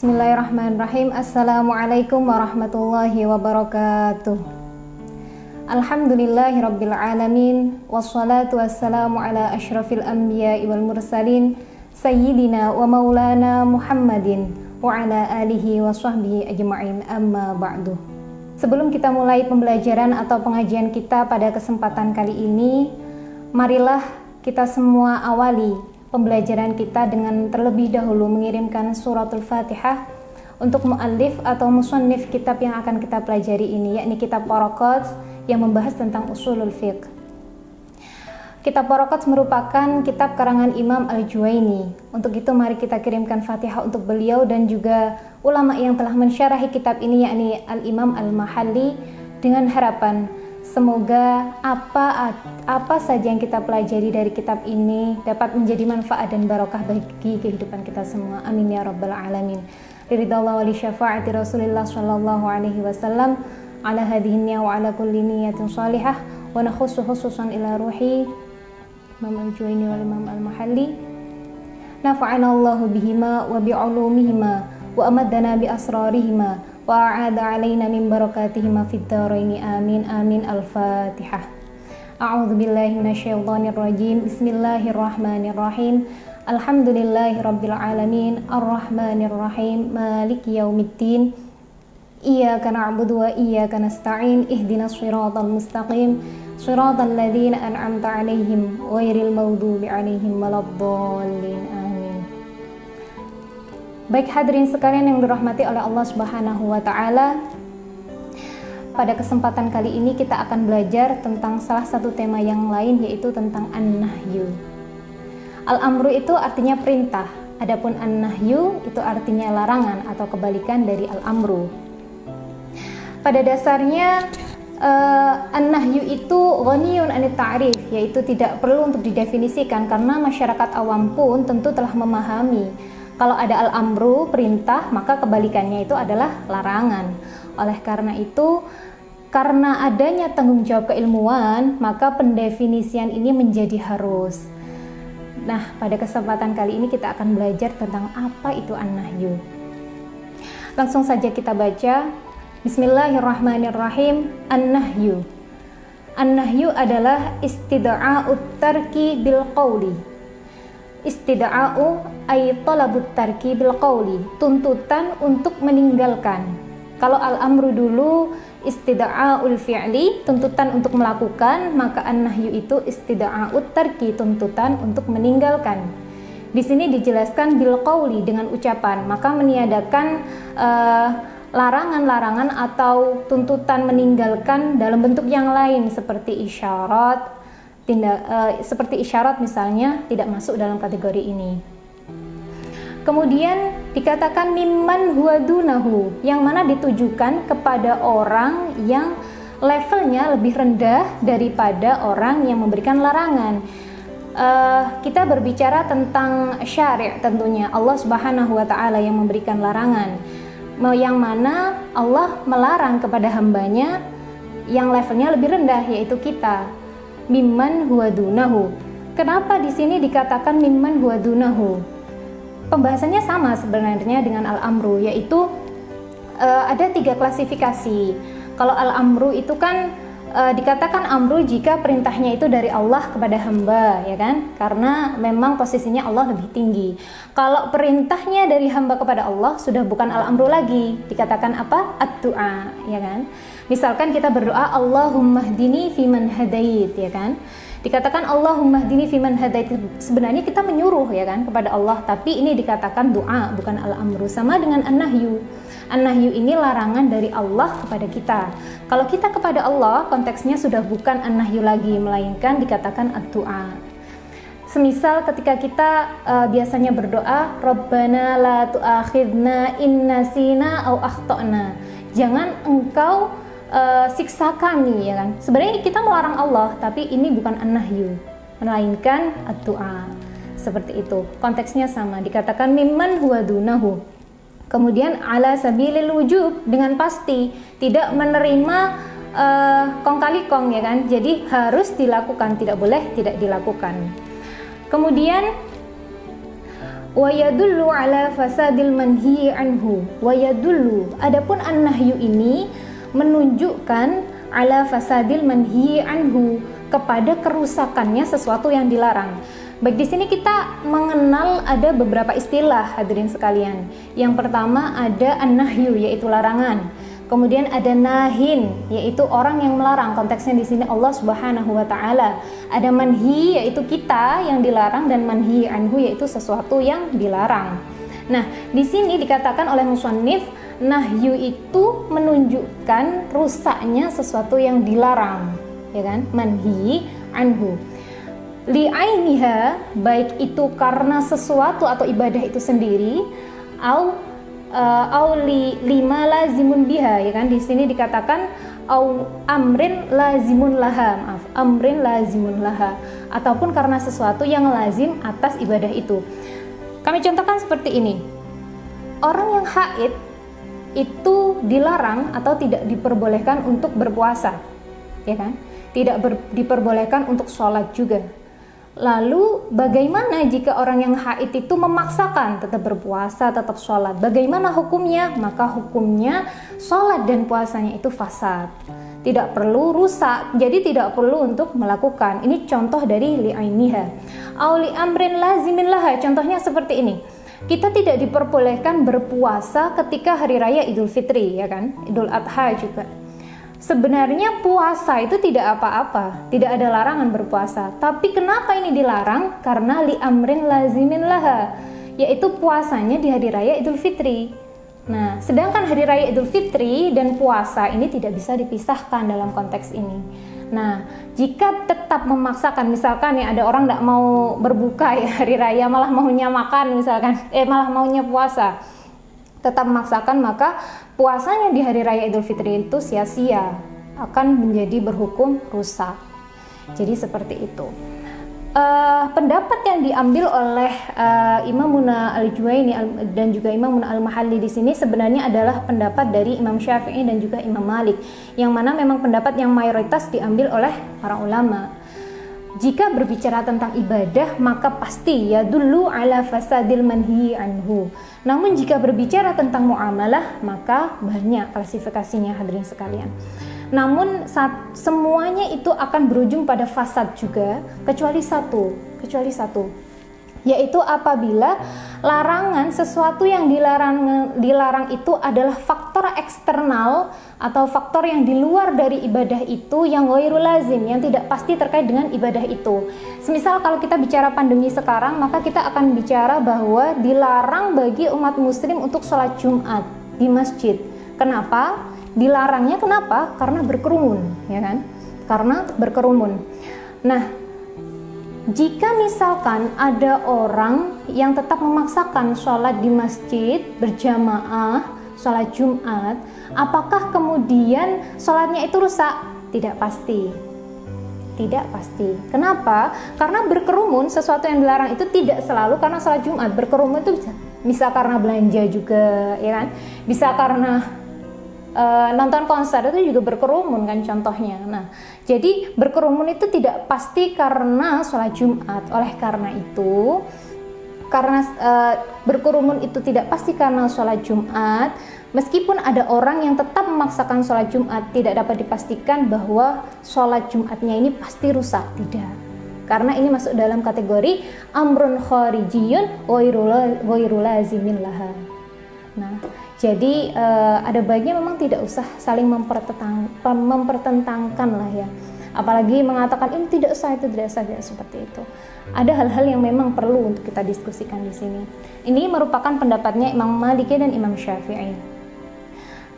Bismillahirrahmanirrahim. Assalamualaikum warahmatullahi wabarakatuh. Alhamdulillahirabbil alamin wassalatu wassalamu ala asyrafil anbiya'i wal mursalin sayyidina wa maulana Muhammadin wa ala alihi wa sahbihi ajma'in, amma ba'du. Sebelum kita mulai pembelajaran atau pengajian kita pada kesempatan kali ini, marilah kita semua awali pembelajaran kita dengan terlebih dahulu mengirimkan suratul Fatihah untuk muallif atau musannif kitab yang akan kita pelajari ini, yakni kitab Waraqat yang membahas tentang usulul fiqh. Kitab Waraqat merupakan kitab karangan Imam Al-Juwaini. Untuk itu mari kita kirimkan Fatihah untuk beliau dan juga ulama yang telah mensyarahi kitab ini, yakni Al-Imam Al-Mahalli, dengan harapan semoga apa saja yang kita pelajari dari kitab ini dapat menjadi manfaat dan barokah bagi kehidupan kita semua. Amin ya rabbal alamin. Ridallahu wa li syafaati Rasulillah sallallahu alaihi wasallam ala hadhihi niyya wa ala kulli niyatin salihah wa nakhussu khususan ila ruhi Imam Al-Juwaini wal Imam Al-Mahalli. Nafa'ana Allahu bihima wa bi'ulumihima wa amaddana bi asrarihima wa a'ada alaina min barakatihima fid dharaini amin amin. Al-Fatihah. A'udzu billahi minasyaitonir rajim. Bismillahirrahmanirrahim. Alhamdulillahirabbil alamin arrahmanir rahim maliki yaumiddin. Iyyaka na'budu wa iyyaka nasta'in ihdinas shiratal mustaqim shiratal ladzina an'amta 'alaihim ghairil maghdubi 'alaihim waladdallin. Baik hadirin sekalian yang dirahmati oleh Allah Subhanahu wa taala, pada kesempatan kali ini kita akan belajar tentang salah satu tema yang lain, yaitu tentang an-nahyu. Al-amru itu artinya perintah, adapun an-nahyu itu artinya larangan atau kebalikan dari al-amru. Pada dasarnya an-nahyu itu ghaniyun anit ta'rif, yaitu tidak perlu untuk didefinisikan karena masyarakat awam pun tentu telah memahami kalau ada al-amru, perintah, maka kebalikannya itu adalah larangan. Oleh karena itu, karena adanya tanggung jawab keilmuan, maka pendefinisian ini menjadi harus. Nah, pada kesempatan kali ini kita akan belajar tentang apa itu an-nahyu. Langsung saja kita baca. Bismillahirrahmanirrahim. An-nahyu. An-nahyu adalah istida'a'ut tarki bil qawli. Istida'a'u ay talabut tarki bil qawli, tuntutan untuk meninggalkan. Kalau al-amru dulu istida'a'ul fi'li, tuntutan untuk melakukan, maka an-nahyu itu istida'a'ut tarki, tuntutan untuk meninggalkan. Di sini dijelaskan bil qawli, dengan ucapan, maka meniadakan larangan-larangan atau tuntutan meninggalkan dalam bentuk yang lain seperti isyarat. Seperti isyarat misalnya tidak masuk dalam kategori ini. Kemudian dikatakan mimman huwa dunahu, yang mana ditujukan kepada orang yang levelnya lebih rendah daripada orang yang memberikan larangan. Kita berbicara tentang syari' tentunya, Allah Subhanahu wa taala yang memberikan larangan, yang mana Allah melarang kepada hambanya yang levelnya lebih rendah, yaitu kita. Mimman huwa dunahu. Kenapa di sini dikatakan mimman huwa dunahu? Pembahasannya sama sebenarnya dengan al-amru, yaitu ada 3 klasifikasi. Kalau al-amru itu kan dikatakan amru jika perintahnya itu dari Allah kepada hamba, ya kan? Karena memang posisinya Allah lebih tinggi. Kalau perintahnya dari hamba kepada Allah sudah bukan al-amru lagi, dikatakan apa? Ad-du'a, ya kan? Misalkan kita berdoa Allahumma hdini fiman hadait, ya kan? Dikatakan Allahumma hdini fiman hadait, sebenarnya kita menyuruh, ya kan, kepada Allah, tapi ini dikatakan doa, bukan al-amru. Sama dengan an-nahyu. An-nahyu ini larangan dari Allah kepada kita. Kalau kita kepada Allah, konteksnya sudah bukan an-nahyu lagi, melainkan dikatakan ad-du'a. Semisal ketika kita biasanya berdoa Rabbana la tu'akhidna in nasina au akhtana. Jangan engkau siksa kami, ya kan? Sebenarnya kita melarang Allah, tapi ini bukan an-nahyu, melainkan ad-du'a. Seperti itu. Konteksnya sama, dikatakan mimman huwa dunahu. Kemudian ala sabilil wujub, dengan pasti tidak menerima kong kali kong, ya kan? Jadi harus dilakukan, tidak boleh tidak dilakukan. Kemudian Wa yadullu ala fasadil manhi anhu. Wa yadullu, adapun an-nahyu ini menunjukkan ala fasadil manhi anhu, kepada kerusakannya sesuatu yang dilarang. Baik, di sini kita mengenal ada beberapa istilah hadirin sekalian. Yang pertama ada an-nahyu, yaitu larangan. Kemudian ada nahin, yaitu orang yang melarang. Konteksnya di sini Allah Subhanahu wa taala. Ada manhi, yaitu kita yang dilarang, dan manhi anhu, yaitu sesuatu yang dilarang. Nah, di sini dikatakan oleh musannif, nahyu itu menunjukkan rusaknya sesuatu yang dilarang, ya kan? Manhi anhu. Li'ainiha, baik itu karena sesuatu atau ibadah itu sendiri, au lima lazimun biha, ya kan? Di sini dikatakan au amrin lazimun laha, amrin lazimun laha, ataupun karena sesuatu yang lazim atas ibadah itu. Kami contohkan seperti ini. Orang yang haid itu dilarang atau tidak diperbolehkan untuk berpuasa, ya kan? Tidak diperbolehkan untuk sholat juga. Lalu bagaimana jika orang yang haid itu memaksakan tetap berpuasa, tetap sholat? Bagaimana hukumnya? Maka hukumnya sholat dan puasanya itu fasad, tidak perlu rusak, jadi tidak perlu untuk melakukan. Ini contoh dari li'ainiha. Au li amrin lazimin laha, contohnya seperti ini. Kita tidak diperbolehkan berpuasa ketika hari raya Idul Fitri, ya kan? Idul Adha juga. Sebenarnya puasa itu tidak apa-apa, tidak ada larangan berpuasa. Tapi kenapa ini dilarang? Karena li amrin lazimin laha, yaitu puasanya di hari raya Idul Fitri. Nah, sedangkan hari raya Idul Fitri dan puasa ini tidak bisa dipisahkan dalam konteks ini. Nah, jika tetap memaksakan, misalkan ya ada orang tidak mau berbuka ya hari raya, malah maunya makan misalkan, malah maunya puasa, tetap memaksakan, maka puasanya di hari raya Idul Fitri itu sia-sia, akan menjadi berhukum rusak. Jadi seperti itu. Pendapat yang diambil oleh Imam Muna Al-Juwaini dan juga Imam Muna Al-Mahalli di sini sebenarnya adalah pendapat dari Imam Syafi'i dan juga Imam Malik, yang mana memang pendapat yang mayoritas diambil oleh para ulama. Jika berbicara tentang ibadah, maka pasti ya dulu ala fasadil manhi anhu. Namun jika berbicara tentang muamalah, maka banyak klasifikasinya hadirin sekalian. Namun semuanya itu akan berujung pada fasad juga, kecuali satu, yaitu apabila larangan, sesuatu yang dilarang itu adalah faktor eksternal atau faktor yang di luar dari ibadah itu, yang ghairul lazim, yang tidak pasti terkait dengan ibadah itu. Semisal kalau kita bicara pandemi sekarang, maka kita akan bicara bahwa dilarang bagi umat muslim untuk sholat Jumat di masjid. Kenapa? Dilarangnya kenapa? Karena berkerumun, ya kan? Karena berkerumun. Nah, jika misalkan ada orang yang tetap memaksakan sholat di masjid berjamaah, sholat Jumat, apakah kemudian sholatnya itu rusak? Tidak pasti. Tidak pasti. Kenapa? Karena berkerumun, sesuatu yang dilarang itu tidak selalu karena sholat Jumat. Berkerumun itu bisa karena belanja juga, ya kan? Bisa karena nonton konser, itu juga berkerumun kan contohnya. Nah, jadi berkerumun itu tidak pasti karena sholat Jumat. Oleh karena itu, karena berkerumun itu tidak pasti karena sholat Jumat, meskipun ada orang yang tetap memaksakan sholat Jumat, tidak dapat dipastikan bahwa sholat Jumatnya ini pasti rusak, tidak. Karena ini masuk dalam kategori amrun kharijiyun ghairu lazimin laha. Nah, jadi ada baiknya memang tidak usah saling mempertentangkan lah ya. Apalagi mengatakan ini tidak sah, itu tidak sah, tidak seperti itu. Ada hal-hal yang memang perlu untuk kita diskusikan di sini. Ini merupakan pendapatnya Imam Maliki dan Imam Syafi'i.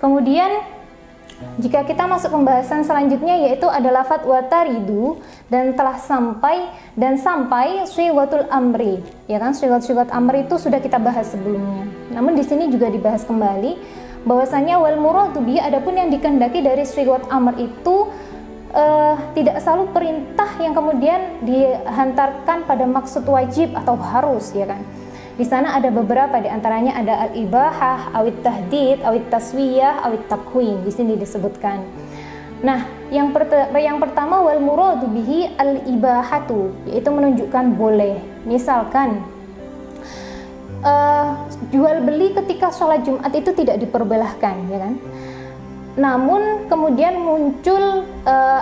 Kemudian jika kita masuk pembahasan selanjutnya, yaitu adalah fatwa taridu, dan telah sampai syiwatul amri, ya kan? Syiwat amri itu sudah kita bahas sebelumnya. Namun di sini juga dibahas kembali bahwasanya wal muradu bihi, adapun yang dikehendaki dari syiwat amr itu tidak selalu perintah yang kemudian dihantarkan pada maksud wajib atau harus, ya kan? Di sana ada beberapa, di antaranya ada al-ibahah, awit tahdid, awit taswiyah, awit takwin. Di sini disebutkan. Nah, yang pertama wal muradu bihi al-ibahatu, yaitu menunjukkan boleh. Misalkan jual beli ketika sholat Jumat itu tidak diperbolehkan, ya kan? Namun kemudian muncul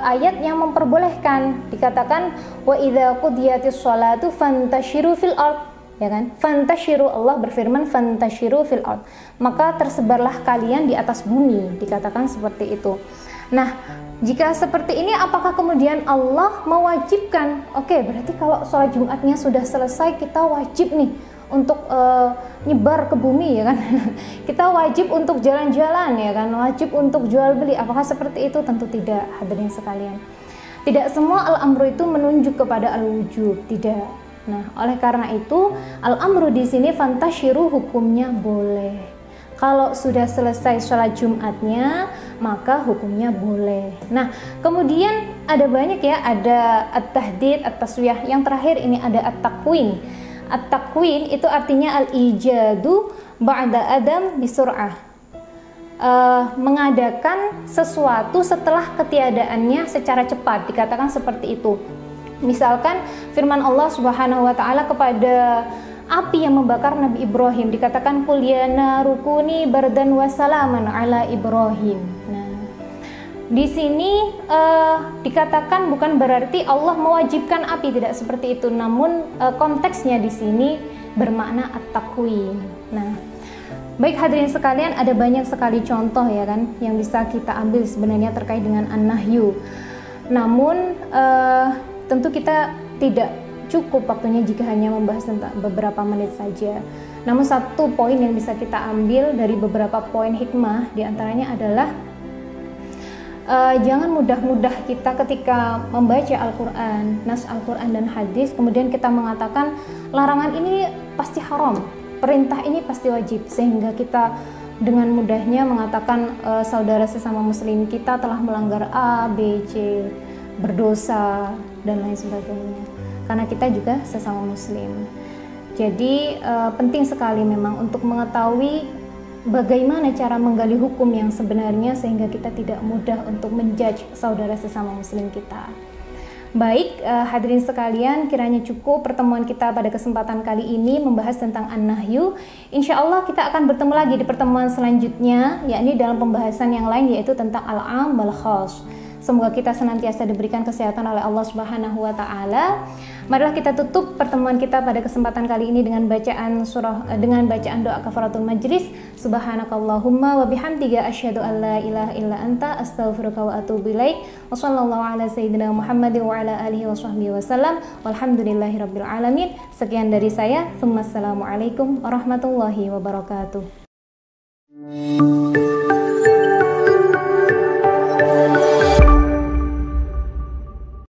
ayat yang memperbolehkan, dikatakan wa idza qudiyatis sholatu fantashiru fil ard, ya kan? Fantashiru, Allah berfirman fantashiru fil ard, maka tersebarlah kalian di atas bumi, dikatakan seperti itu. Nah, jika seperti ini, apakah kemudian Allah mewajibkan? Oke, berarti kalau sholat Jumatnya sudah selesai, kita wajib nih untuk nyebar ke bumi, ya kan? Kita wajib untuk jalan-jalan, ya kan? Wajib untuk jual beli. Apakah seperti itu? Tentu tidak, hadirin sekalian. Tidak semua al-amru itu menunjuk kepada al-wujub, tidak. Nah, oleh karena itu al-amru di sini fantashiru hukumnya boleh. Kalau sudah selesai sholat Jumatnya, maka hukumnya boleh. Nah, kemudian ada banyak ya, ada at-tahdid, at-taswiyah. Yang terakhir ini ada at-takwin. At-takwin itu artinya al-ijadu ba'da adam bisur'ah. Mengadakan sesuatu setelah ketiadaannya secara cepat, dikatakan seperti itu. Misalkan firman Allah Subhanahu wa taala kepada api yang membakar Nabi Ibrahim, dikatakan qul ya naru kuni bardan wa salaman ala Ibrahim. Nah, di sini dikatakan bukan berarti Allah mewajibkan api, tidak seperti itu, namun konteksnya di sini bermakna at-takwin. Nah, baik hadirin sekalian, ada banyak sekali contoh, ya kan, yang bisa kita ambil sebenarnya terkait dengan an-nahyu. Namun tentu kita tidak cukup waktunya jika hanya membahas tentang beberapa menit saja. Namun satu poin yang bisa kita ambil dari beberapa poin hikmah diantaranya adalah jangan mudah-mudah kita ketika membaca Al-Quran, nas Al-Quran dan hadis, kemudian kita mengatakan larangan ini pasti haram, perintah ini pasti wajib, sehingga kita dengan mudahnya mengatakan saudara sesama muslim kita telah melanggar A, B, C, berdosa dan lain sebagainya. Karena kita juga sesama muslim. Jadi penting sekali memang untuk mengetahui bagaimana cara menggali hukum yang sebenarnya sehingga kita tidak mudah untuk menjudge saudara sesama muslim kita. Baik, hadirin sekalian, kiranya cukup pertemuan kita pada kesempatan kali ini membahas tentang an-nahyu. Insya Allah kita akan bertemu lagi di pertemuan selanjutnya, yakni dalam pembahasan yang lain, yaitu tentang al-am wal khas. Semoga kita senantiasa diberikan kesehatan oleh Allah Subhanahu wa taala. Marilah kita tutup pertemuan kita pada kesempatan kali ini dengan bacaan doa kafaratul majlis. Subhanakallahumma wa bihamdika asyhadu an la ilaha illa anta astaghfiruka wa atubu ilaik. Wa sallallahu ala sayyidina Muhammadin wa ala alihi washabbihi wasallam. Walhamdulillahirabbil alamin. Sekian dari saya. Assalamualaikum warahmatullahi wabarakatuh.